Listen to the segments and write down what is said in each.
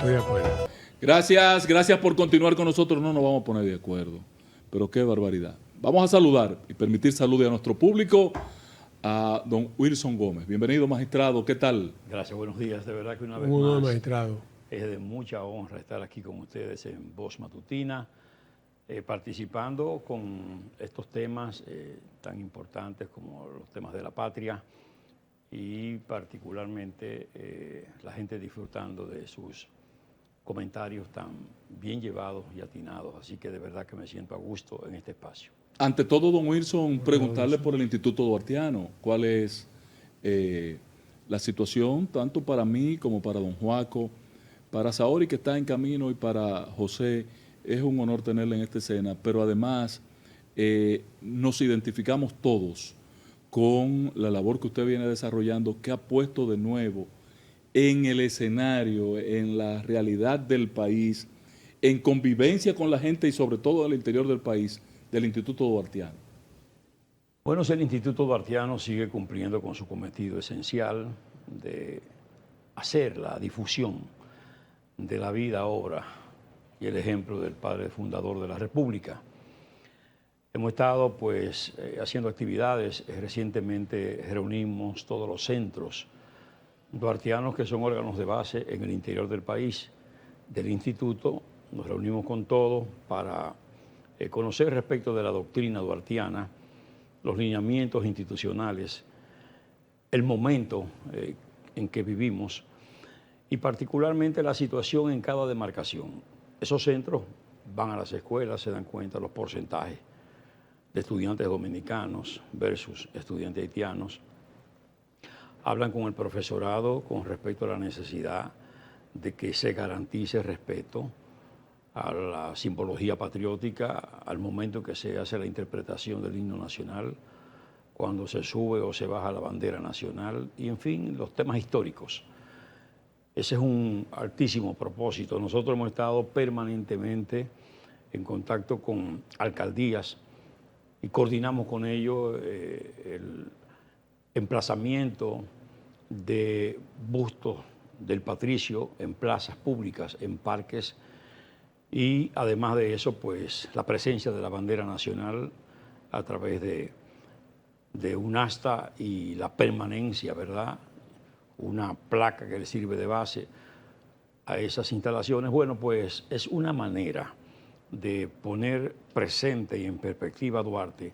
Estoy de acuerdo. Gracias, gracias por continuar con nosotros. No nos vamos a poner de acuerdo, pero qué barbaridad. Vamos a saludar y permitir salude a nuestro público, a don Wilson Gómez. Bienvenido, magistrado, ¿qué tal? Gracias, buenos días. De verdad que una vez Uno más magistrado. es de mucha honra estar aquí con ustedes en Voz Matutina, participando con estos temas tan importantes como los temas de la patria y particularmente la gente disfrutando de sus comentarios tan bien llevados y atinados. Así que de verdad que me siento a gusto en este espacio. Ante todo, don Wilson, preguntarle por el Instituto Duartiano, cuál es la situación, tanto para mí como para don Joaco, para Saori, que está en camino, y para José. Es un honor tenerle en esta escena, pero además nos identificamos todos con la labor que usted viene desarrollando, que ha puesto de nuevo en el escenario, en la realidad del país, en convivencia con la gente y sobre todo al interior del país, del Instituto Duartiano. Bueno, el Instituto Duartiano sigue cumpliendo con su cometido esencial de hacer la difusión de la vida, obra y el ejemplo del padre fundador de la República. Hemos estado pues haciendo actividades, recientemente reunimos todos los centros duartianos que son órganos de base en el interior del país, del instituto, nos reunimos con todos para conocer respecto de la doctrina duartiana, los lineamientos institucionales, el momento en que vivimos y particularmente la situación en cada demarcación. Esos centros van a las escuelas, se dan cuenta los porcentajes de estudiantes dominicanos versus estudiantes haitianos. Hablan con el profesorado con respecto a la necesidad de que se garantice respeto a la simbología patriótica al momento en que se hace la interpretación del himno nacional, cuando se sube o se baja la bandera nacional y, en fin, los temas históricos. Ese es un altísimo propósito. Nosotros hemos estado permanentemente en contacto con alcaldías y coordinamos con ellos el emplazamiento de bustos del patricio en plazas públicas, en parques, y además de eso, pues la presencia de la bandera nacional a través de un asta y la permanencia, ¿verdad? Una placa que le sirve de base a esas instalaciones. Bueno, pues es una manera de poner presente y en perspectiva a Duarte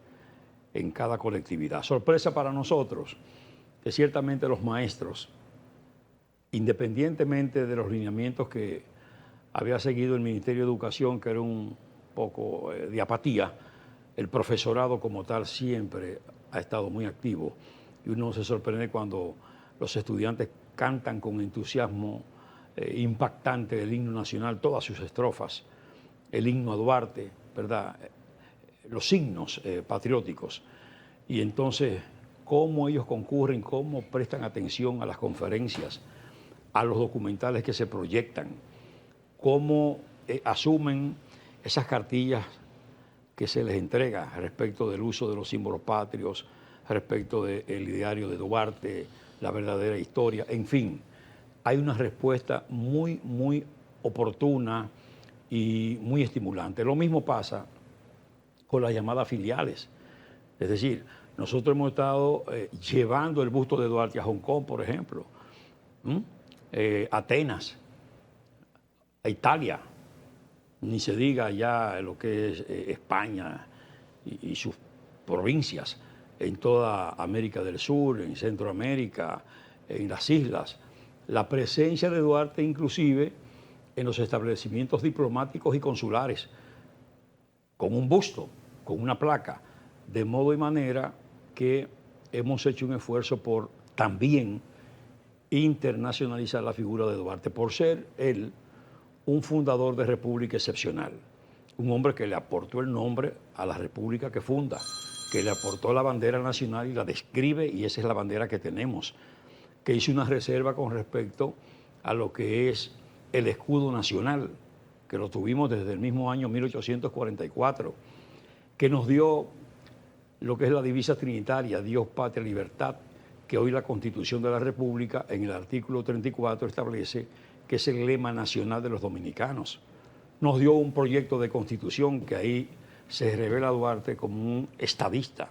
en cada colectividad. Sorpresa para nosotros, que ciertamente los maestros, independientemente de los lineamientos que había seguido el Ministerio de Educación, que era un poco de apatía, el profesorado como tal siempre ha estado muy activo y uno se sorprende cuando los estudiantes cantan con entusiasmo impactante el himno nacional, todas sus estrofas, el himno a Duarte, ¿verdad? Los himnos patrióticos. Y entonces, cómo ellos concurren, cómo prestan atención a las conferencias, a los documentales que se proyectan, cómo asumen esas cartillas que se les entrega respecto del uso de los símbolos patrios, respecto del ideario de Duarte, la verdadera historia, en fin. Hay una respuesta muy, muy oportuna y muy estimulante. Lo mismo pasa con las llamadas filiales. Es decir, nosotros hemos estado llevando el busto de Duarte a Hong Kong, por ejemplo, Atenas, a Italia, ni se diga ya lo que es España y sus provincias, en toda América del Sur, en Centroamérica, en las islas. La presencia de Duarte inclusive en los establecimientos diplomáticos y consulares, con un busto, con una placa, de modo y manera que hemos hecho un esfuerzo por también internacionalizar la figura de Duarte, por ser él un fundador de república excepcional, un hombre que le aportó el nombre a la república que funda, que le aportó la bandera nacional y la describe, y esa es la bandera que tenemos, que hizo una reserva con respecto a lo que es el escudo nacional, que lo tuvimos desde el mismo año 1844, que nos dio lo que es la divisa trinitaria, Dios, Patria, Libertad, que hoy la Constitución de la República, en el artículo 34, establece que es el lema nacional de los dominicanos. Nos dio un proyecto de constitución que ahí se revela Duarte como un estadista,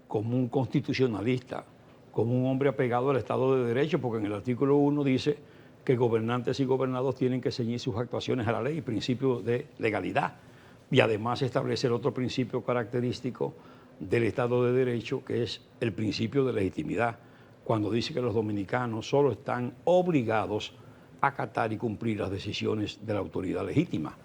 como un constitucionalista, como un hombre apegado al Estado de Derecho, porque en el artículo 1 dice que gobernantes y gobernados tienen que ceñir sus actuaciones a la ley, principio de legalidad. Y además establece el otro principio característico del Estado de Derecho, que es el principio de legitimidad, cuando dice que los dominicanos solo están obligados a acatar y cumplir las decisiones de la autoridad legítima,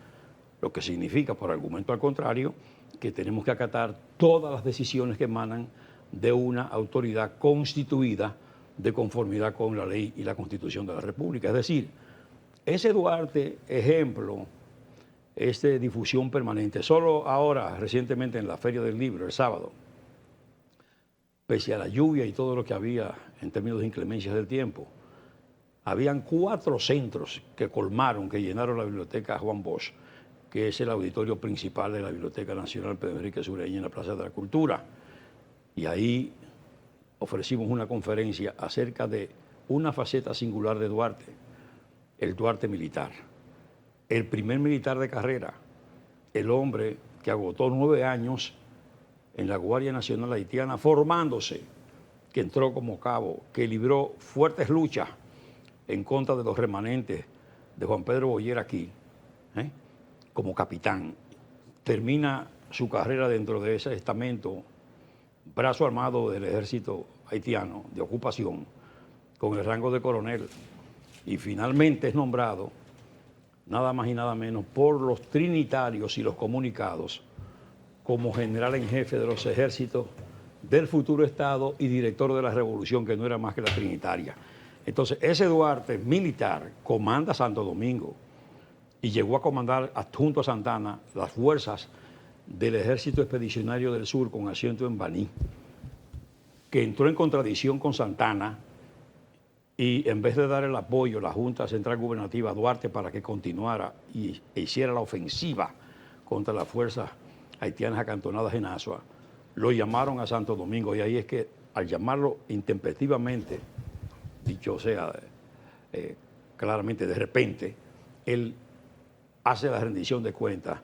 lo que significa, por argumento al contrario, que tenemos que acatar todas las decisiones que emanan de una autoridad constituida de conformidad con la ley y la Constitución de la República. Es decir, ese Duarte, ejemplo, es de difusión permanente. Solo ahora, recientemente en la Feria del Libro, el sábado, pese a la lluvia y todo lo que había en términos de inclemencias del tiempo, habían 4 centros que colmaron, que llenaron la biblioteca Juan Bosch, que es el auditorio principal de la Biblioteca Nacional Pedro Enrique Sureña en la Plaza de la Cultura. Y ahí ofrecimos una conferencia acerca de una faceta singular de Duarte, el Duarte militar. El primer militar de carrera, el hombre que agotó 9 años en la Guardia Nacional Haitiana formándose, que entró como cabo, que libró fuertes luchas en contra de los remanentes de Juan Pedro Boyer aquí, como capitán. Termina su carrera dentro de ese estamento, brazo armado del ejército haitiano de ocupación, con el rango de coronel, y finalmente es nombrado nada más y nada menos por los trinitarios y los comunicados como general en jefe de los ejércitos del futuro Estado y director de la revolución, que no era más que la trinitaria. Entonces, ese Duarte militar comanda Santo Domingo y llegó a comandar adjunto a Santana las fuerzas del Ejército Expedicionario del Sur con asiento en Baní, que entró en contradicción con Santana y en vez de dar el apoyo a la Junta Central Gubernativa a Duarte para que continuara e hiciera la ofensiva contra las fuerzas haitianas acantonadas en Azua, lo llamaron a Santo Domingo, y ahí es que al llamarlo intempestivamente, dicho sea claramente de repente, él hace la rendición de cuentas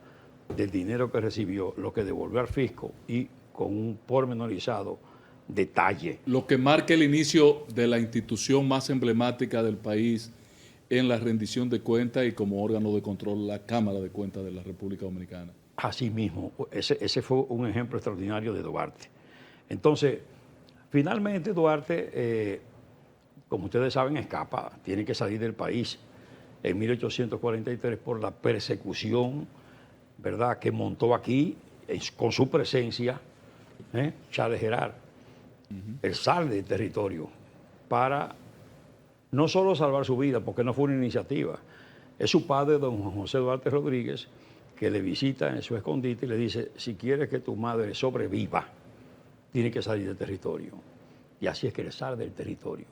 del dinero que recibió, lo que devolvió al fisco y con un pormenorizado detalle. Lo que marca el inicio de la institución más emblemática del país en la rendición de cuentas y como órgano de control, la Cámara de Cuentas de la República Dominicana. Así mismo, ese fue un ejemplo extraordinario de Duarte. Entonces, finalmente Duarte, como ustedes saben, escapa, tiene que salir del país en 1843 por la persecución, ¿verdad?, que montó aquí con su presencia Charles Gerard. Él sale del territorio para no solo salvar su vida, porque no fue una iniciativa, es su padre, don José Duarte Rodríguez, que le visita en su escondite y le dice: si quieres que tu madre sobreviva, tiene que salir del territorio. Y así es que él sale del territorio.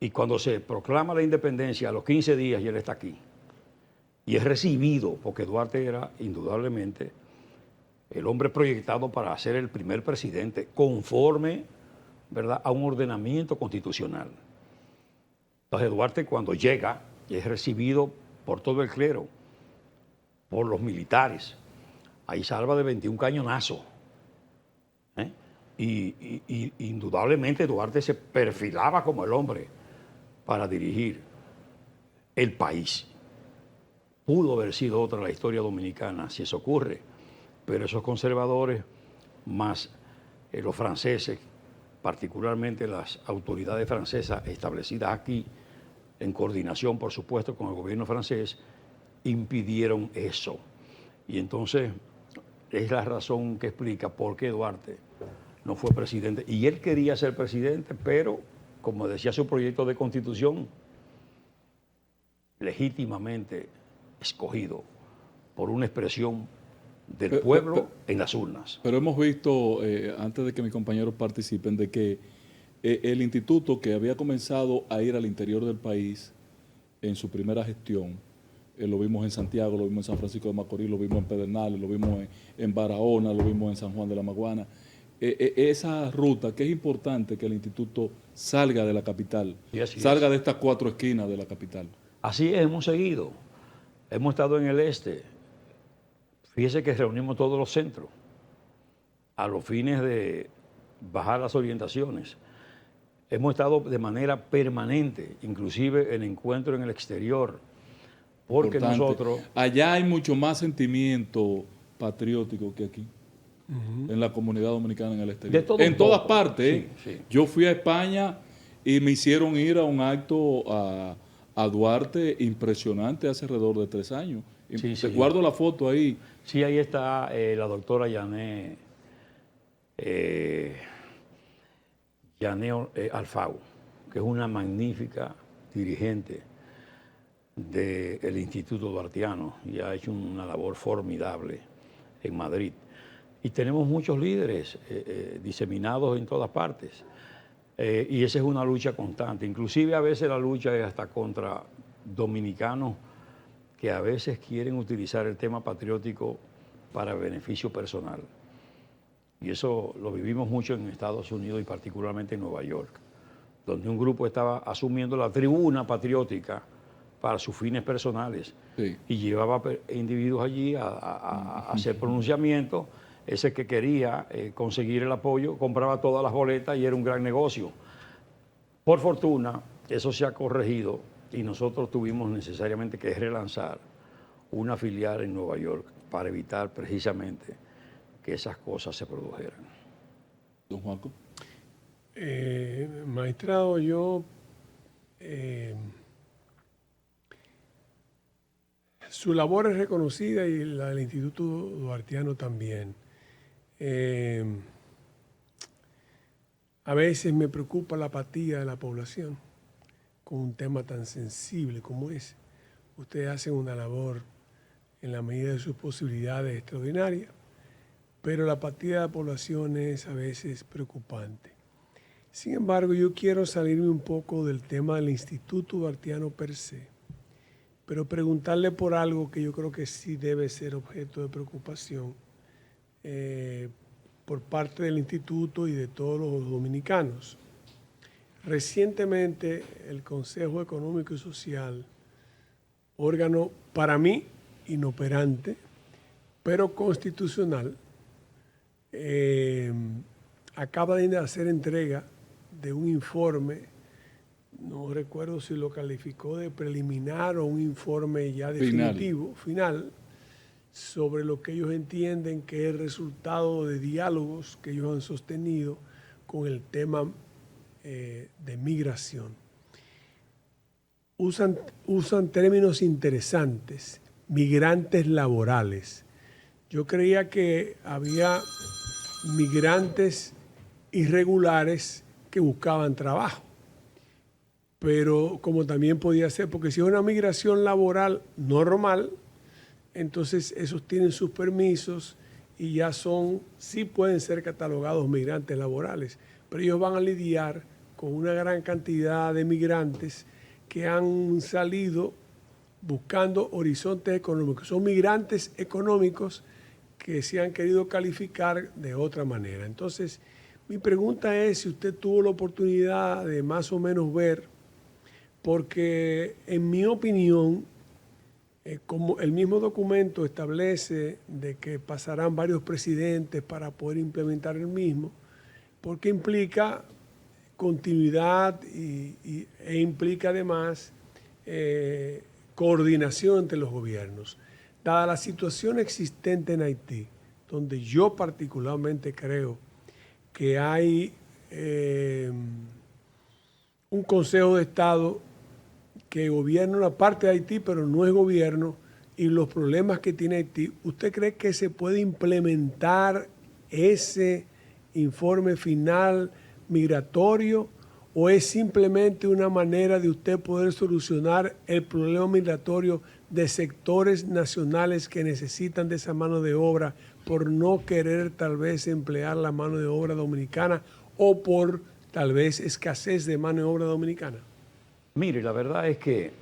Y cuando se proclama la independencia, a los 15 días, y él está aquí. Y es recibido, porque Duarte era indudablemente el hombre proyectado para ser el primer presidente, conforme, ¿verdad?, a un ordenamiento constitucional. Entonces Duarte, cuando llega, es recibido por todo el clero, por los militares. Ahí salva de 21 cañonazos. Y indudablemente Duarte se perfilaba como el hombre para dirigir el país. Pudo haber sido otra la historia dominicana si eso ocurre, pero esos conservadores, más los franceses, particularmente las autoridades francesas establecidas aquí, en coordinación, por supuesto, con el gobierno francés, impidieron eso. Y entonces es la razón que explica por qué Duarte no fue presidente. Y él quería ser presidente, pero, como decía su proyecto de constitución, legítimamente escogido por una expresión del pueblo en las urnas. Pero hemos visto, antes de que mis compañeros participen, de que el instituto, que había comenzado a ir al interior del país en su primera gestión, lo vimos en Santiago, lo vimos en San Francisco de Macorís, lo vimos en Pedernales, lo vimos en Barahona, lo vimos en San Juan de la Maguana. Esa ruta, que es importante que el instituto salga de la capital, salga de estas 4 esquinas de la capital. Así es, hemos seguido. Hemos estado en el este. Fíjese que reunimos todos los centros a los fines de bajar las orientaciones. Hemos estado de manera permanente, inclusive en encuentros en el exterior, porque Importante. nosotros... Allá hay mucho más sentimiento patriótico que aquí, en la comunidad dominicana en el exterior. De todo En un todas poco. partes. ¿eh? Sí, sí. Yo fui a España y me hicieron ir a un acto a Duarte impresionante hace alrededor de 3 años. Y Sí, te sí. guardo la foto ahí. Sí, ahí está la doctora Yané Alfau, que es una magnífica dirigente del Instituto Duartiano y ha hecho una labor formidable en Madrid. Y tenemos muchos líderes diseminados en todas partes. Y esa es una lucha constante. Inclusive a veces la lucha es hasta contra dominicanos que a veces quieren utilizar el tema patriótico para beneficio personal. Y eso lo vivimos mucho en Estados Unidos y particularmente en Nueva York, donde un grupo estaba asumiendo la tribuna patriótica para sus fines personales. Sí. Y llevaba individuos allí a hacer pronunciamientos. Ese que quería conseguir el apoyo compraba todas las boletas y era un gran negocio. Por fortuna, eso se ha corregido y nosotros tuvimos necesariamente que relanzar una filial en Nueva York para evitar precisamente que esas cosas se produjeran. Don Juaco. Magistrado, su labor es reconocida y la del Instituto Duartiano también. A veces me preocupa la apatía de la población con un tema tan sensible como ese. Ustedes hacen una labor en la medida de sus posibilidades extraordinaria, pero la apatía de la población es a veces preocupante. Sin embargo, yo quiero salirme un poco del tema del Instituto Duartiano per se, pero preguntarle por algo que yo creo que sí debe ser objeto de preocupación por parte del instituto y de todos los dominicanos. Recientemente, el Consejo Económico y Social, órgano para mí inoperante, pero constitucional, acaba de hacer entrega de un informe, no recuerdo si lo calificó de preliminar o un informe ya definitivo, final, sobre lo que ellos entienden que es el resultado de diálogos que ellos han sostenido con el tema de migración. Usan términos interesantes, migrantes laborales. Yo creía que había migrantes irregulares que buscaban trabajo, pero como también podía ser, porque si es una migración laboral normal, entonces esos tienen sus permisos y ya sí pueden ser catalogados migrantes laborales, pero ellos van a lidiar con una gran cantidad de migrantes que han salido buscando horizontes económicos. Son migrantes económicos que se han querido calificar de otra manera. Entonces, mi pregunta es si usted tuvo la oportunidad de más o menos ver, porque en mi opinión, como el mismo documento establece de que pasarán varios presidentes para poder implementar el mismo, porque implica continuidad e implica además coordinación entre los gobiernos. Dada la situación existente en Haití, donde yo particularmente creo que hay un Consejo de Estado que gobierna una parte de Haití, pero no es gobierno, y los problemas que tiene Haití, ¿usted cree que se puede implementar ese informe final migratorio o es simplemente una manera de usted poder solucionar el problema migratorio de sectores nacionales que necesitan de esa mano de obra por no querer tal vez emplear la mano de obra dominicana o por tal vez escasez de mano de obra dominicana? Mire, la verdad es que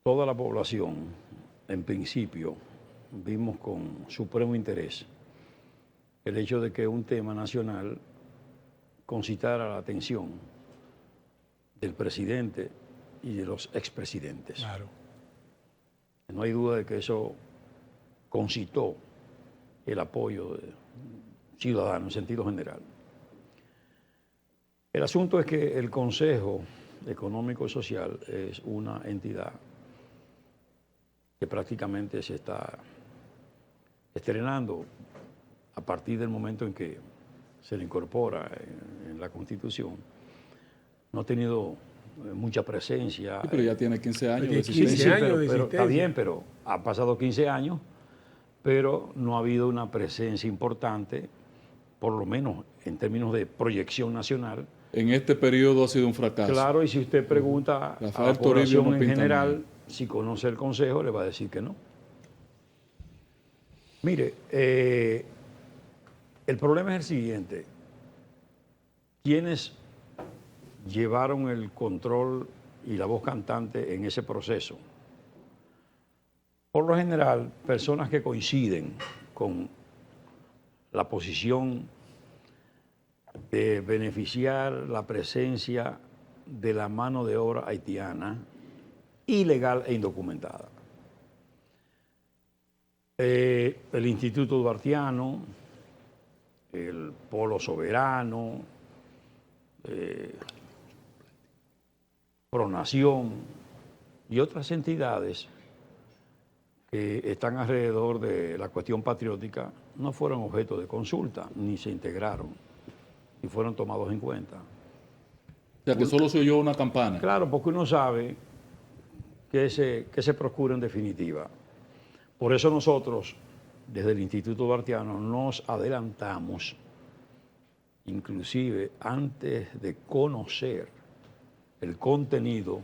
toda la población, en principio, vimos con supremo interés el hecho de que un tema nacional concitara la atención del presidente y de los expresidentes. Claro. No hay duda de que eso concitó el apoyo de ciudadanos en sentido general. El asunto es que el Consejo Económico y Social es una entidad que prácticamente se está estrenando a partir del momento en que se le incorpora en la Constitución. No ha tenido mucha presencia. Sí, pero ya tiene 15 años de Tiene 15 existencia. años de pero está existencia. bien, pero ha pasado 15 años, pero no ha habido una presencia importante, por lo menos en términos de proyección nacional. En este periodo ha sido un fracaso. Claro, y si usted pregunta a Rafael la Toribio población no en pinta general mal. si conoce el Consejo, le va a decir que no. Mire, el problema es el siguiente. ¿Quiénes llevaron el control y la voz cantante en ese proceso? Por lo general, personas que coinciden con la posición de beneficiar la presencia de la mano de obra haitiana ilegal e indocumentada. El Instituto Duartiano, el Polo Soberano, Pronación y otras entidades que están alrededor de la cuestión patriótica no fueron objeto de consulta, ni se integraron, ni fueron tomados en cuenta. O sea, que solo se oyó una campana. Claro, porque uno sabe qué se procura en definitiva. Por eso nosotros, desde el Instituto Duartiano, nos adelantamos, inclusive antes de conocer el contenido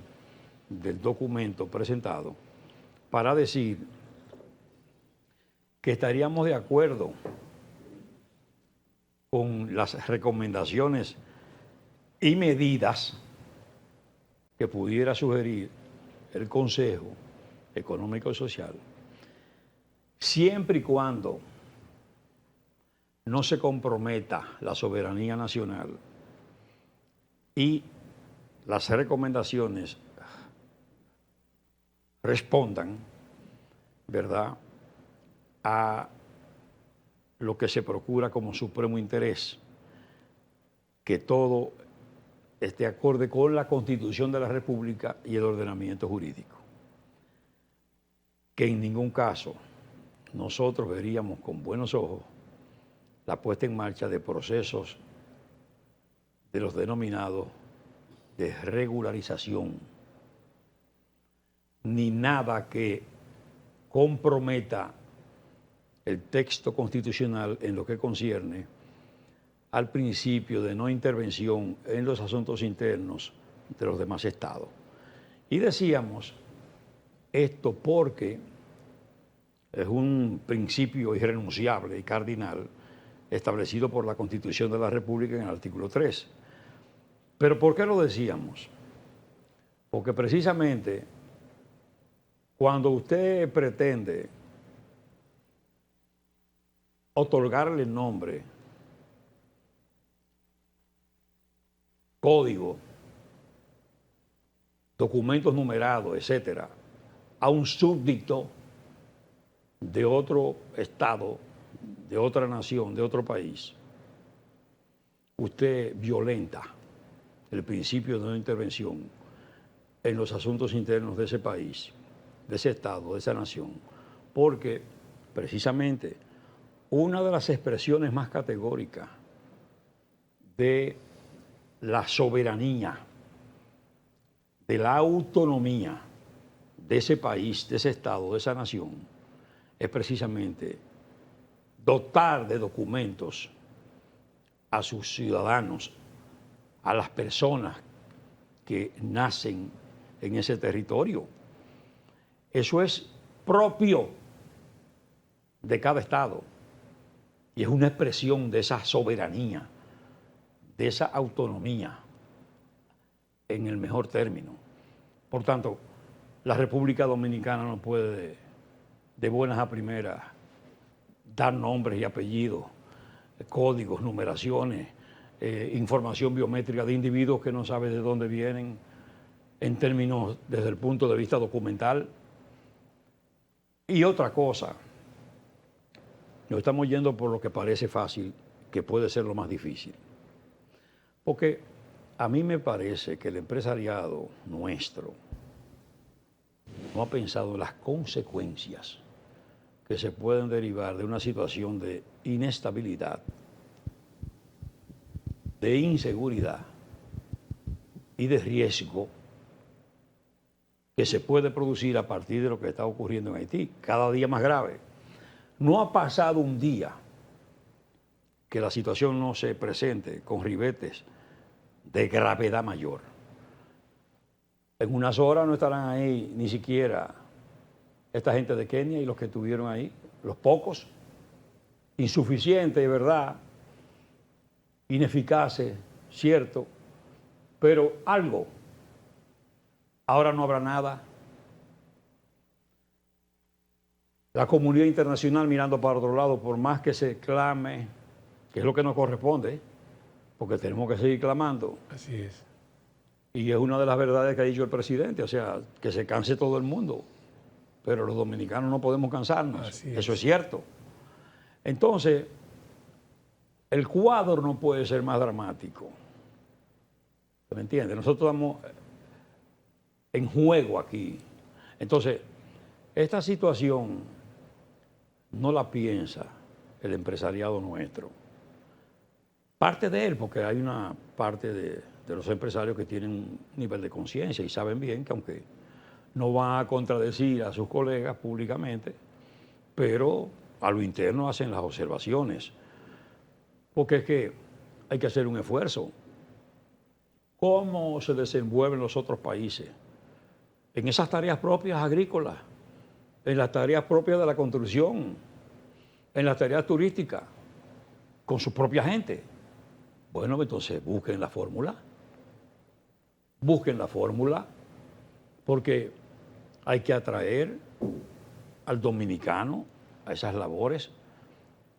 del documento presentado, para decir que estaríamos de acuerdo con las recomendaciones y medidas que pudiera sugerir el Consejo Económico y Social, siempre y cuando no se comprometa la soberanía nacional y las recomendaciones respondan, ¿verdad?, a lo que se procura como supremo interés, que todo esté acorde con la Constitución de la República y el ordenamiento jurídico. Que en ningún caso nosotros veríamos con buenos ojos la puesta en marcha de procesos de los denominados de regularización, ni nada que comprometa el texto constitucional en lo que concierne al principio de no intervención en los asuntos internos de los demás estados. Y decíamos esto porque es un principio irrenunciable y cardinal establecido por la Constitución de la República en el artículo 3. ¿Pero por qué lo decíamos? Porque precisamente cuando usted pretende otorgarle el nombre, código, documentos numerados, etcétera, a un súbdito de otro estado, de otra nación, de otro país, usted violenta el principio de no intervención en los asuntos internos de ese país, de ese estado, de esa nación, porque precisamente una de las expresiones más categóricas de la soberanía, de la autonomía de ese país, de ese estado, de esa nación, es precisamente dotar de documentos a sus ciudadanos, a las personas que nacen en ese territorio. Eso es propio de cada estado y es una expresión de esa soberanía, de esa autonomía, en el mejor término. Por tanto, la República Dominicana no puede de buenas a primeras dar nombres y apellidos, códigos, numeraciones, información biométrica de individuos que no sabe de dónde vienen, en términos desde el punto de vista documental. Y otra cosa, nos estamos yendo por lo que parece fácil, que puede ser lo más difícil. Porque a mí me parece que el empresariado nuestro no ha pensado en las consecuencias que se pueden derivar de una situación de inestabilidad, de inseguridad y de riesgo que se puede producir a partir de lo que está ocurriendo en Haití, cada día más grave. No ha pasado un día que la situación no se presente con ribetes de gravedad mayor. En unas horas no estarán ahí ni siquiera esta gente de Kenia y los que estuvieron ahí, los pocos, insuficientes, de verdad, ineficaces, cierto, pero algo. Ahora no habrá nada. La comunidad internacional mirando para otro lado, por más que se clame, que es lo que nos corresponde, porque tenemos que seguir clamando. Así es. Y es una de las verdades que ha dicho el presidente, o sea, que se canse todo el mundo, pero los dominicanos no podemos cansarnos. Así es. Eso es cierto. Entonces, el cuadro no puede ser más dramático. ¿Me entiendes? Nosotros estamos en juego aquí. Entonces, esta situación no la piensa el empresariado nuestro. Parte de él, porque hay una parte de los empresarios que tienen un nivel de conciencia y saben bien que aunque no van a contradecir a sus colegas públicamente, pero a lo interno hacen las observaciones. Porque es que hay que hacer un esfuerzo. ¿Cómo se desenvuelven los otros países? En esas tareas propias agrícolas, en las tareas propias de la construcción, en las tareas turísticas, con su propia gente. Bueno, entonces busquen la fórmula. Busquen la fórmula, porque hay que atraer al dominicano a esas labores,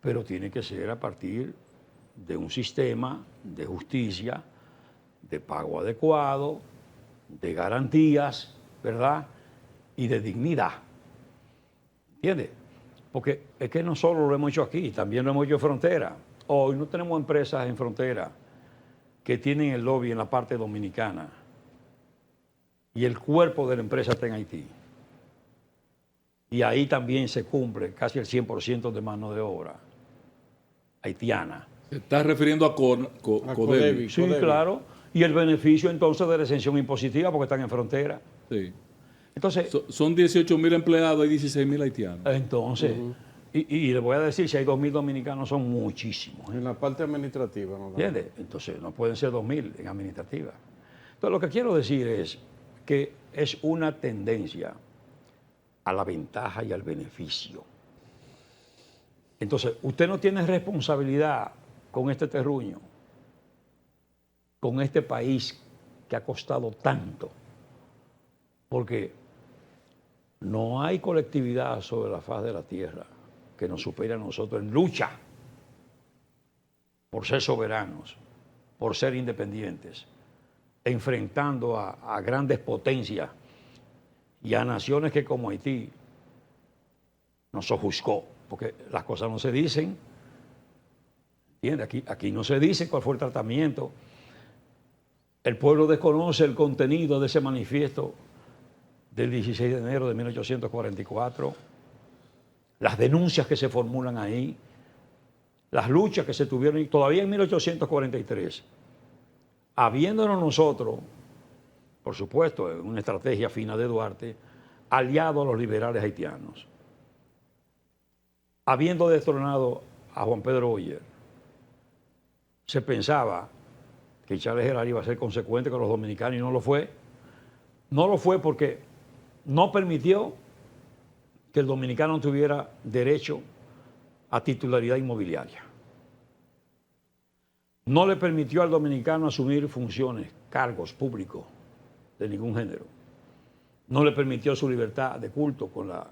pero tiene que ser a partir de un sistema de justicia, de pago adecuado, de garantías, ¿verdad? Y de dignidad. ¿Entiendes? Porque es que no solo lo hemos hecho aquí, también lo hemos hecho en frontera. Hoy no tenemos empresas en frontera que tienen el lobby en la parte dominicana y el cuerpo de la empresa está en Haití. Y ahí también se cumple casi el 100% de mano de obra haitiana. ¿Se está refiriendo a Codevi? Sí, claro. Y el beneficio entonces de la exención impositiva porque están en frontera. Sí. Entonces, Son 18.000 empleados, hay 16.000 haitianos. entonces y le voy a decir, si hay 2.000 dominicanos son muchísimos. En la parte administrativa, ¿no? ¿Entiendes? Entonces no pueden ser 2.000 en administrativa. Entonces lo que quiero decir es que es una tendencia a la ventaja y al beneficio. Entonces, usted no tiene responsabilidad con este terruño, con este país que ha costado tanto, porque no hay colectividad sobre la faz de la tierra que nos supere a nosotros en lucha por ser soberanos, por ser independientes, enfrentando a grandes potencias y a naciones que como Haití nos ofuscó, porque las cosas no se dicen, ¿entiendes? Aquí no se dice cuál fue el tratamiento. El pueblo desconoce el contenido de ese manifiesto del 16 de enero de 1844, las denuncias que se formulan ahí, las luchas que se tuvieron, y todavía en 1843, habiéndonos nosotros, por supuesto, en una estrategia fina de Duarte, aliado a los liberales haitianos, habiendo destronado a Juan Pedro Oller, se pensaba que Charles Gerard iba a ser consecuente con los dominicanos y no lo fue. No lo fue porque no permitió que el dominicano tuviera derecho a titularidad inmobiliaria. No le permitió al dominicano asumir funciones, cargos públicos de ningún género. No le permitió su libertad de culto con la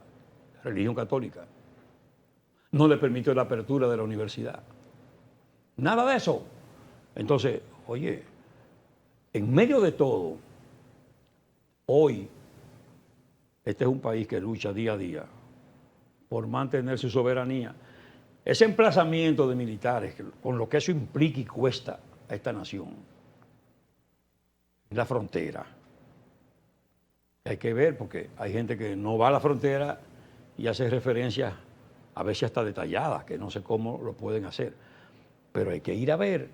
religión católica. No le permitió la apertura de la universidad. Nada de eso. Entonces, oye, en medio de todo, Hoy, este es un país que lucha día a día por mantener su soberanía. Ese emplazamiento de militares, con lo que eso implica y cuesta a esta nación, la frontera. Hay que ver, porque hay gente que no va a la frontera y hace referencias a veces hasta detalladas, que no sé cómo lo pueden hacer. Pero hay que ir a ver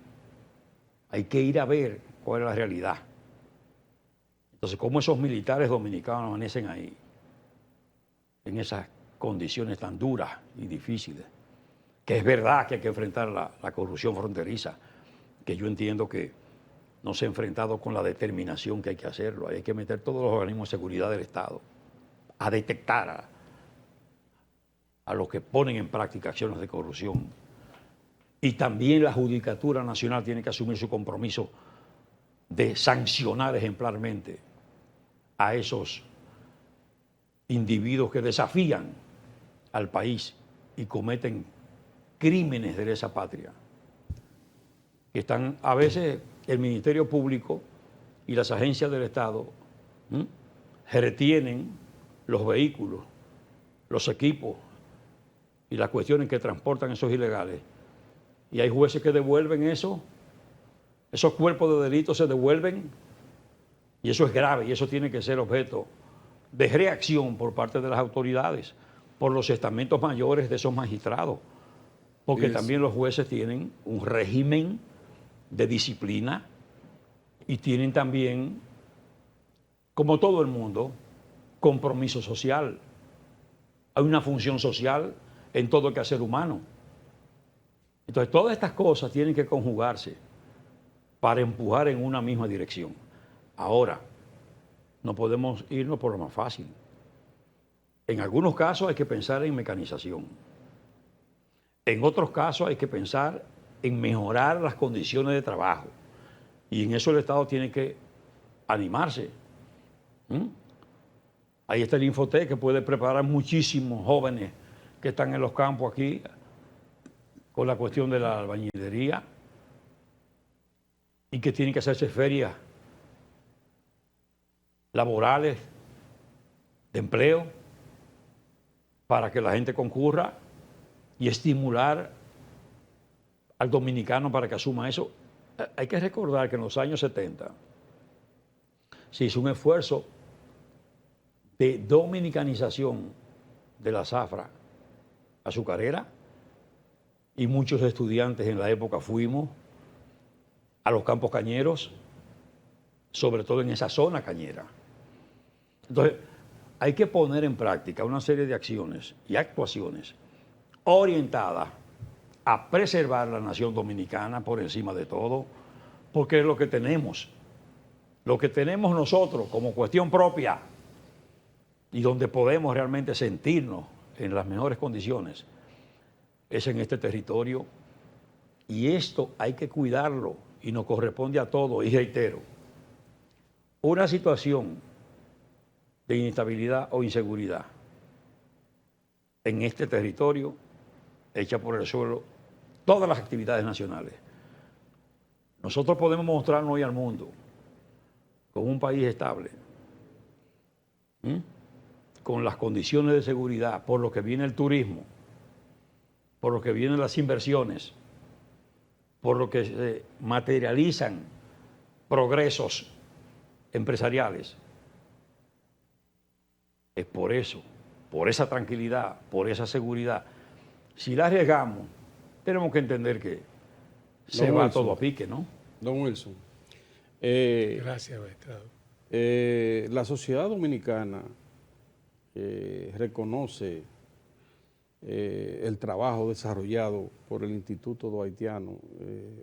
cuál es la realidad. Entonces, cómo esos militares dominicanos amanecen ahí, en esas condiciones tan duras y difíciles, que es verdad que hay que enfrentar la corrupción fronteriza, que yo entiendo que no se ha enfrentado con la determinación que hay que hacerlo. Hay que meter todos los organismos de seguridad del Estado a detectar a los que ponen en práctica acciones de corrupción. Y también la Judicatura Nacional tiene que asumir su compromiso de sancionar ejemplarmente a esos individuos que desafían al país y cometen crímenes de lesa patria. Que están a veces el Ministerio Público y las agencias del Estado retienen los vehículos, los equipos y las cuestiones que transportan esos ilegales. Y hay jueces que devuelven eso, esos cuerpos de delito se devuelven, y eso es grave, y eso tiene que ser objeto de reacción por parte de las autoridades, por los estamentos mayores de esos magistrados, porque también los jueces tienen un régimen de disciplina y tienen también, como todo el mundo, compromiso social. Hay una función social en todo el quehacer humano. Entonces, todas estas cosas tienen que conjugarse para empujar en una misma dirección. Ahora, no podemos irnos por lo más fácil. En algunos casos hay que pensar en mecanización. En otros casos hay que pensar en mejorar las condiciones de trabajo. Y en eso el Estado tiene que animarse. Ahí está el Infotec, que puede preparar muchísimos jóvenes que están en los campos aquí con la cuestión de la albañilería y que tienen que hacerse ferias laborales de empleo para que la gente concurra y estimular al dominicano para que asuma eso. Hay que recordar que en los años 70 se hizo un esfuerzo de dominicanización de la zafra azucarera y muchos estudiantes en la época fuimos a los campos cañeros, sobre todo en esa zona cañera. Entonces, hay que poner en práctica una serie de acciones y actuaciones orientadas a preservar la nación dominicana por encima de todo, porque es lo que tenemos nosotros como cuestión propia y donde podemos realmente sentirnos en las mejores condiciones, es en este territorio, y esto hay que cuidarlo y nos corresponde a todos. Y reitero, una situación de inestabilidad o inseguridad en este territorio echa por el suelo todas las actividades nacionales. Nosotros podemos mostrarnos hoy al mundo como un país estable, con las condiciones de seguridad, por lo que viene el turismo, por lo que vienen las inversiones, por lo que se materializan progresos empresariales. Es por eso, por esa tranquilidad, por esa seguridad. Si la arriesgamos, tenemos que entender que se va todo a pique, ¿no? Don Wilson. Gracias, magistrado. La sociedad dominicana reconoce el trabajo desarrollado por el Instituto Do Haitiano.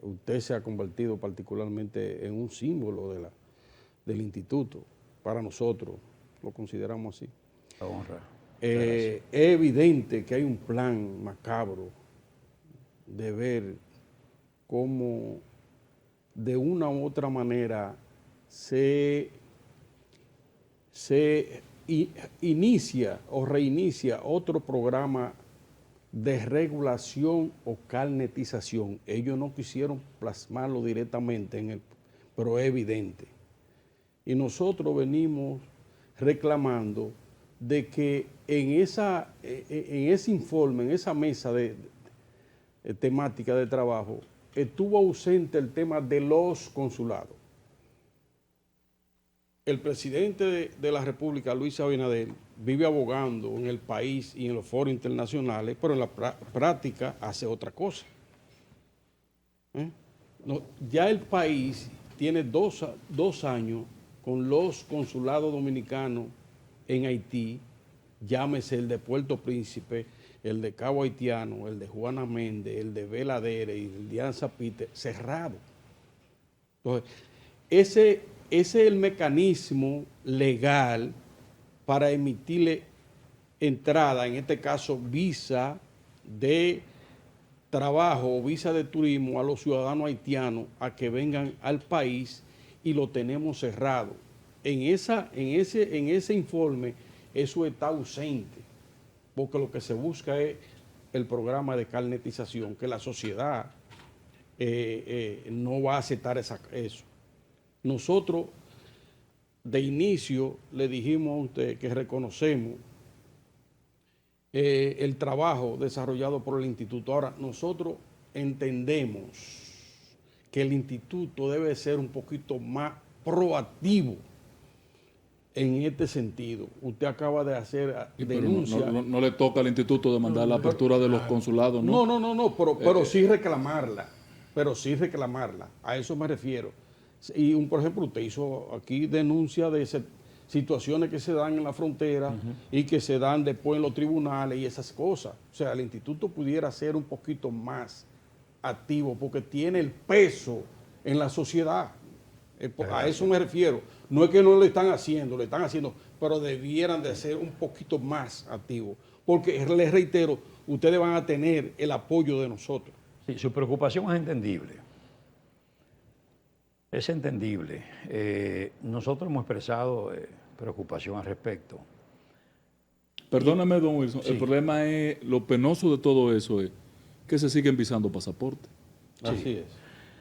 Usted se ha convertido particularmente en un símbolo del instituto. Para nosotros lo consideramos así. La honra. Es evidente que hay un plan macabro de ver cómo de una u otra manera se inicia o reinicia otro programa de regulación o carnetización. Ellos no quisieron plasmarlo directamente pero es evidente. Y nosotros venimos reclamando de que en ese informe, en esa mesa de temática de trabajo, estuvo ausente el tema de los consulados. El presidente de la República, Luis Abinader, vive abogando en el país y en los foros internacionales, pero en la práctica hace otra cosa. No, ya el país tiene dos años con los consulados dominicanos en Haití, llámese el de Puerto Príncipe, el de Cabo Haitiano, el de Juana Méndez, el de Veladere y el de Anza Pite, cerrado. Entonces, ese es el mecanismo legal para emitirle entrada, en este caso visa de trabajo o visa de turismo a los ciudadanos haitianos a que vengan al país, y lo tenemos cerrado. En ese informe eso está ausente, porque lo que se busca es el programa de carnetización, que la sociedad no va a aceptar eso. Nosotros de inicio le dijimos a usted que reconocemos el trabajo desarrollado por el instituto. Ahora, nosotros entendemos que el instituto debe ser un poquito más proactivo en este sentido. Usted acaba de hacer denuncia. No le toca al instituto demandar la apertura de los consulados, ¿no? No, pero sí reclamarla. Pero sí reclamarla. A eso me refiero. Y por ejemplo, usted hizo aquí denuncia de situaciones que se dan en la frontera y que se dan después en los tribunales y esas cosas. O sea, el instituto pudiera ser un poquito más activo porque tiene el peso en la sociedad. A eso me refiero. No es que no lo están haciendo, pero debieran de ser un poquito más activos. Porque, les reitero, ustedes van a tener el apoyo de nosotros. Sí, su preocupación es entendible. Es entendible. Nosotros hemos expresado preocupación al respecto. Perdóname, don Wilson, Sí. el problema es, lo penoso de todo eso es que se siguen visando pasaportes. Así es.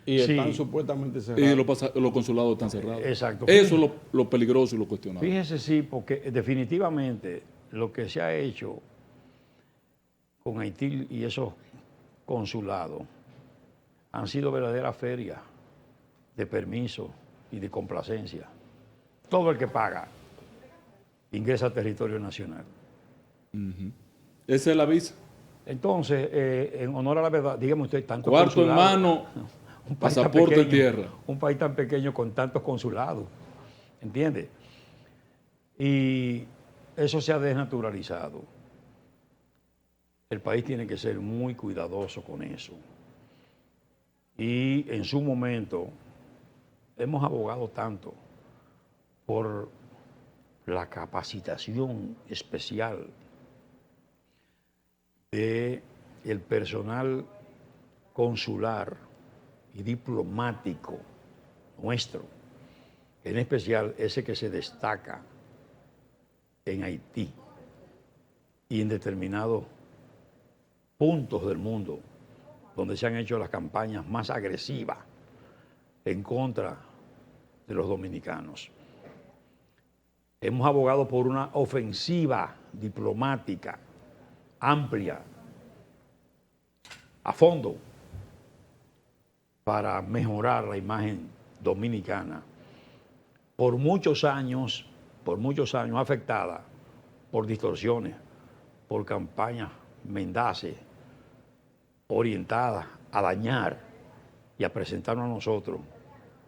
Y están supuestamente cerrados. Y los consulados están cerrados. Exacto. Eso es lo peligroso y lo cuestionable. Fíjese, sí, porque definitivamente lo que se ha hecho con Haití y esos consulados han sido verdaderas ferias de permiso y de complacencia. Todo el que paga ingresa al territorio nacional. Esa es la visa. Entonces, en honor a la verdad, dígame usted, tanto Cuarto en mano, pasaporte en tierra. Un país tan pequeño con tantos consulados, ¿entiende? Y eso se ha desnaturalizado. El país tiene que ser muy cuidadoso con eso. Y en su momento hemos abogado tanto por la capacitación especial del personal consular y diplomático nuestro, en especial ese que se destaca en Haití y en determinados puntos del mundo donde se han hecho las campañas más agresivas en contra de los dominicanos. Hemos abogado por una ofensiva diplomática amplia, a fondo, para mejorar la imagen dominicana, por muchos años afectada por distorsiones, por campañas mendaces, orientadas a dañar y a presentarnos a nosotros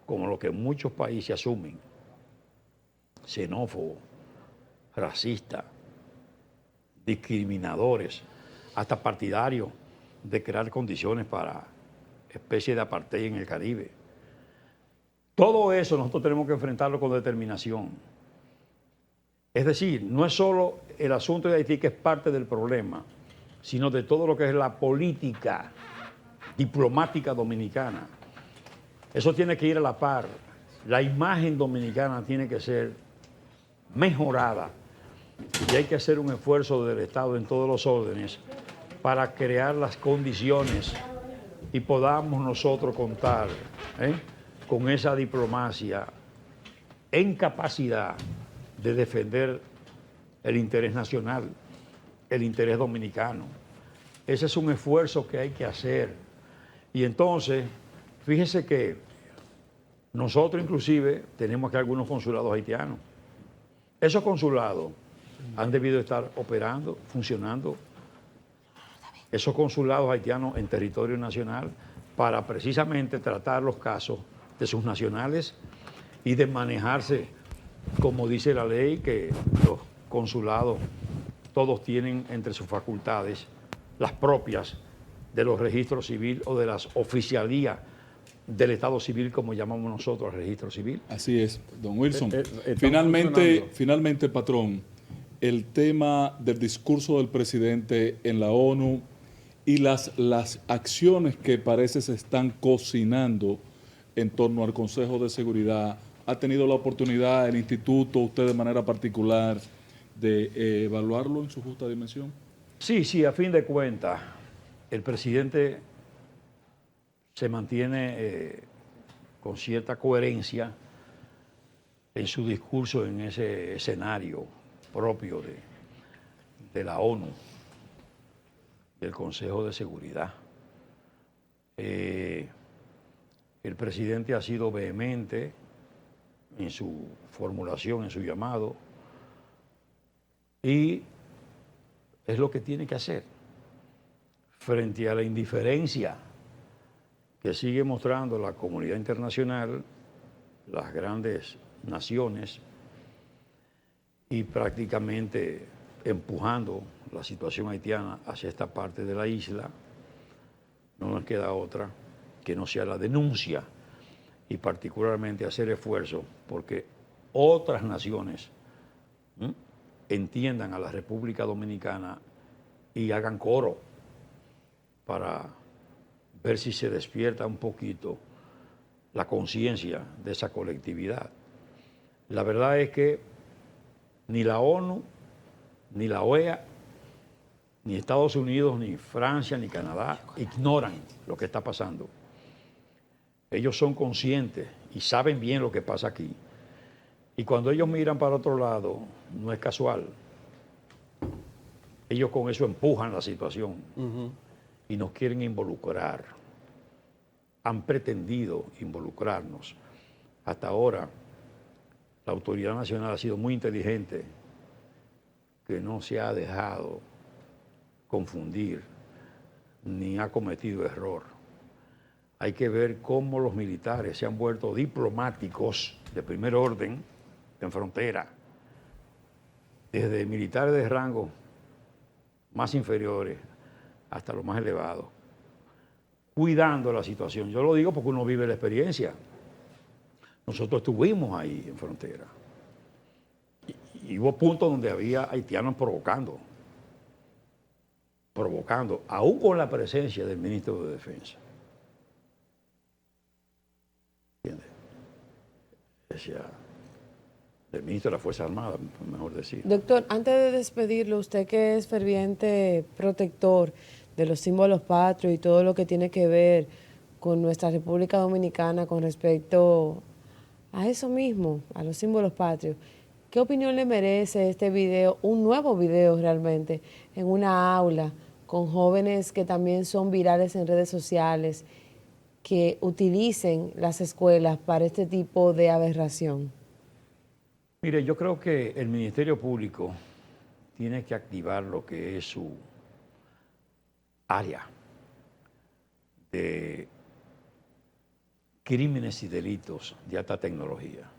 como lo que muchos países asumen, xenófobos, racistas, discriminadores, hasta partidarios de crear condiciones para especie de apartheid en el Caribe. Todo eso nosotros tenemos que enfrentarlo con determinación. Es decir, no es solo el asunto de Haití que es parte del problema, sino de todo lo que es la política diplomática dominicana. Eso tiene que ir a la par. La imagen dominicana tiene que ser mejorada y hay que hacer un esfuerzo del Estado en todos los órdenes para crear las condiciones y podamos nosotros contar con esa diplomacia en capacidad de defender el interés nacional, el interés dominicano. Ese es un esfuerzo que hay que hacer. Y entonces, fíjese que nosotros inclusive tenemos aquí algunos consulados haitianos. Esos consulados han debido estar operando, funcionando, esos consulados haitianos en territorio nacional para precisamente tratar los casos de sus nacionales y de manejarse, como dice la ley, que los consulados todos tienen entre sus facultades las propias de los registros civiles o de las oficialías del Estado civil, como llamamos nosotros al registro civil. Así es, don Wilson. Finalmente, Finalmente, patrón, el tema del discurso del presidente en la ONU y las acciones que parece se están cocinando en torno al Consejo de Seguridad. ¿Ha tenido la oportunidad el instituto, usted de manera particular, de evaluarlo en su justa dimensión? Sí, a fin de cuentas, el presidente se mantiene con cierta coherencia en su discurso en ese escenario propio de la ONU, del Consejo de Seguridad. El presidente ha sido vehemente en su formulación, en su llamado, y es lo que tiene que hacer frente a la indiferencia que sigue mostrando la comunidad internacional, las grandes naciones, y prácticamente empujando la situación haitiana hacia esta parte de la isla. No nos queda otra que no sea la denuncia y particularmente hacer esfuerzo porque otras naciones entiendan a la República Dominicana y hagan coro para ver si se despierta un poquito la conciencia de esa colectividad. La verdad es que ni la ONU, ni la OEA, ni Estados Unidos, ni Francia, ni Canadá ignoran lo que está pasando. Ellos son conscientes y saben bien lo que pasa aquí. Y cuando ellos miran para otro lado, no es casual. Ellos con eso empujan la situación y nos quieren involucrar. Han pretendido involucrarnos. Hasta ahora, la autoridad nacional ha sido muy inteligente, que no se ha dejado confundir ni ha cometido error. Hay que ver cómo los militares se han vuelto diplomáticos de primer orden en frontera, desde militares de rango más inferiores hasta los más elevados, cuidando la situación. Yo lo digo porque uno vive la experiencia. Nosotros estuvimos ahí en frontera y hubo puntos donde había haitianos provocando, aún con la presencia del ministro de Defensa. ¿Entiendes? Decía, del ministro de las Fuerzas Armadas, mejor decir. Doctor, antes de despedirlo, usted que es ferviente protector de los símbolos patrios y todo lo que tiene que ver con nuestra República Dominicana con respecto a eso mismo, a los símbolos patrios, ¿qué opinión le merece este video, un nuevo video realmente, en una aula con jóvenes que también son virales en redes sociales, que utilicen las escuelas para este tipo de aberración? Mire, yo creo que el Ministerio Público tiene que activar lo que es su área de crímenes y delitos de alta tecnología,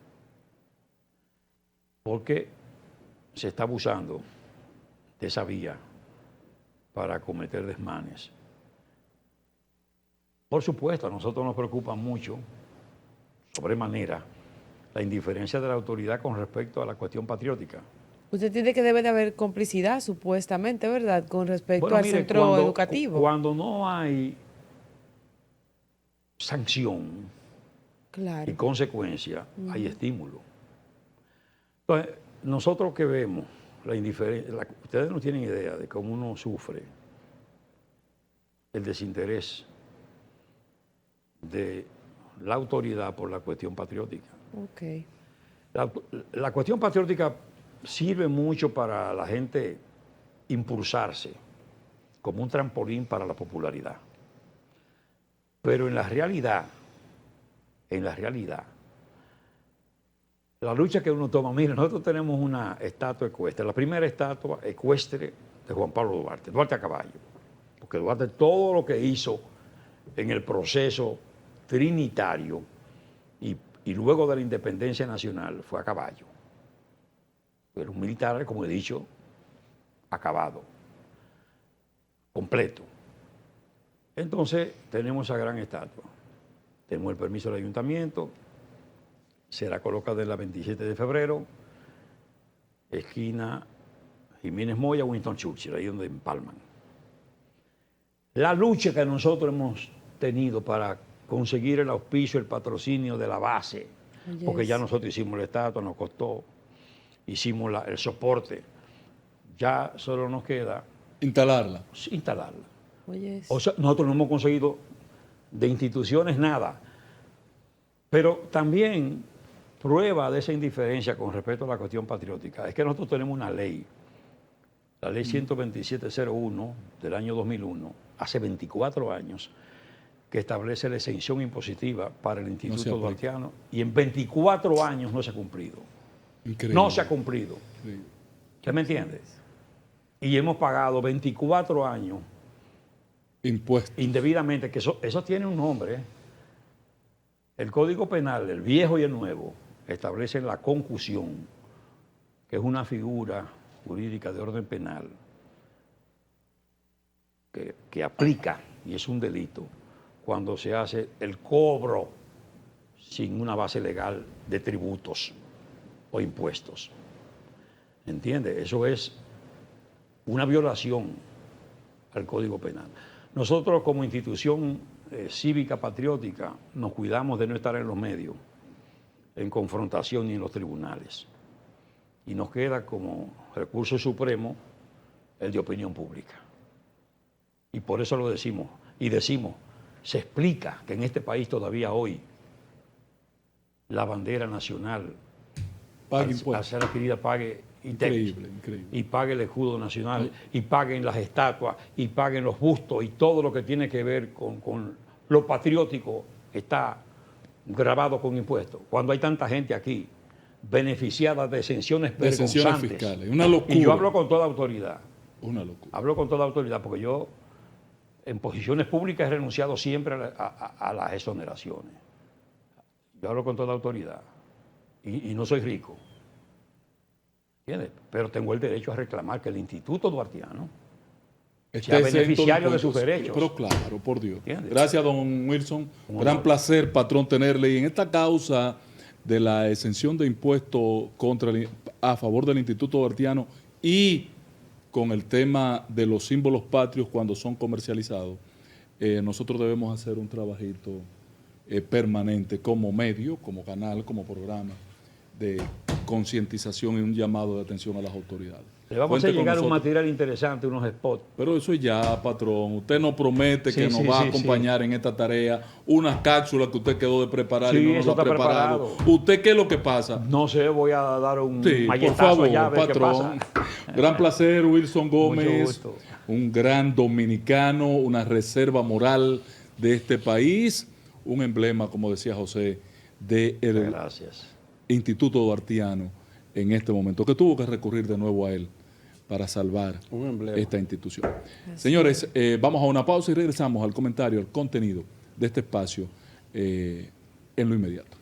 porque se está abusando de esa vía para cometer desmanes. Por supuesto, a nosotros nos preocupa mucho, sobremanera, la indiferencia de la autoridad con respecto a la cuestión patriótica. Usted entiende que debe de haber complicidad, supuestamente, ¿verdad?, con respecto al Mire, centro educativo. Cuando no hay sanción Claro. y consecuencia, hay estímulo. Entonces, nosotros que vemos la indiferencia, ustedes no tienen idea de cómo uno sufre el desinterés de la autoridad por la cuestión patriótica. Okay. La cuestión patriótica sirve mucho para la gente impulsarse como un trampolín para la popularidad. Pero en la realidad, la lucha que uno toma, mire, nosotros tenemos una estatua ecuestre, la primera estatua ecuestre de Juan Pablo Duarte, Duarte a caballo, porque Duarte todo lo que hizo en el proceso trinitario y luego de la independencia nacional fue a caballo. Era un militar, como he dicho, acabado, completo. Entonces tenemos esa gran estatua, tenemos el permiso del ayuntamiento, será colocada en la 27 de febrero, esquina Jiménez Moya, Winston Churchill, ahí donde empalman. La lucha que nosotros hemos tenido para conseguir el auspicio, el patrocinio de la base, porque ya nosotros hicimos la estatua, nos costó, hicimos el soporte, ya solo nos queda Instalarla. instalarla. Oye, O sea, nosotros no hemos conseguido de instituciones nada, pero también prueba de esa indiferencia con respecto a la cuestión patriótica es que nosotros tenemos una ley, la ley 127.01 del año 2001, hace 24 años, que establece la exención impositiva para el Instituto Duartiano, y en 24 años no se ha cumplido. Increíble. No se ha cumplido. Increíble. ¿Usted me entiende? Y hemos pagado 24 años Impuestos. indebidamente, que eso tiene un nombre. El Código Penal, el viejo y el nuevo, establecen la concusión, que es una figura jurídica de orden penal que aplica, y es un delito, cuando se hace el cobro sin una base legal de tributos o impuestos. ¿Entiende? Eso es una violación al Código Penal. Nosotros como institución cívica patriótica nos cuidamos de no estar en los medios, en confrontación ni en los tribunales. Y nos queda como recurso supremo el de opinión pública. Y por eso lo decimos. Y decimos, se explica que en este país todavía hoy la bandera nacional, al ser adquirida, pague Increíble, increíble. y pague el escudo nacional, y paguen las estatuas, y paguen los bustos, y todo lo que tiene que ver con lo patriótico está grabado con impuestos. Cuando hay tanta gente aquí beneficiada de exenciones vergonzantes. Fiscales, una locura. Y yo hablo con toda autoridad. Una locura. Hablo con toda autoridad porque yo en posiciones públicas he renunciado siempre a las exoneraciones. Yo hablo con toda autoridad y no soy rico. ¿Entiendes? Pero tengo el derecho a reclamar que el Instituto Duartiano sea beneficiario de sus derechos. Pero claro, por Dios. ¿Entiendes? Gracias, don Wilson. Gran placer, patrón, tenerle. Y en esta causa de la exención de impuestos a favor del Instituto Duartiano y con el tema de los símbolos patrios cuando son comercializados, nosotros debemos hacer un trabajito permanente como medio, como canal, como programa de concientización y un llamado de atención a las autoridades. Le vamos a llegar un material interesante, unos spots. Pero eso ya, patrón. Usted nos promete que nos va a acompañar en esta tarea. Unas cápsulas que usted quedó de preparar y no nos lo ha preparado. ¿Usted qué es lo que pasa? No sé, voy a dar un por favor, allá, a ver patrón. qué pasa. Gran placer, Wilson Gómez. Mucho gusto. Un gran dominicano, una reserva moral de este país, un emblema, como decía José, del Instituto Duartiano en este momento, que tuvo que recurrir de nuevo a él para salvar esta institución. Señores, vamos a una pausa y regresamos al comentario, al contenido de este espacio en lo inmediato.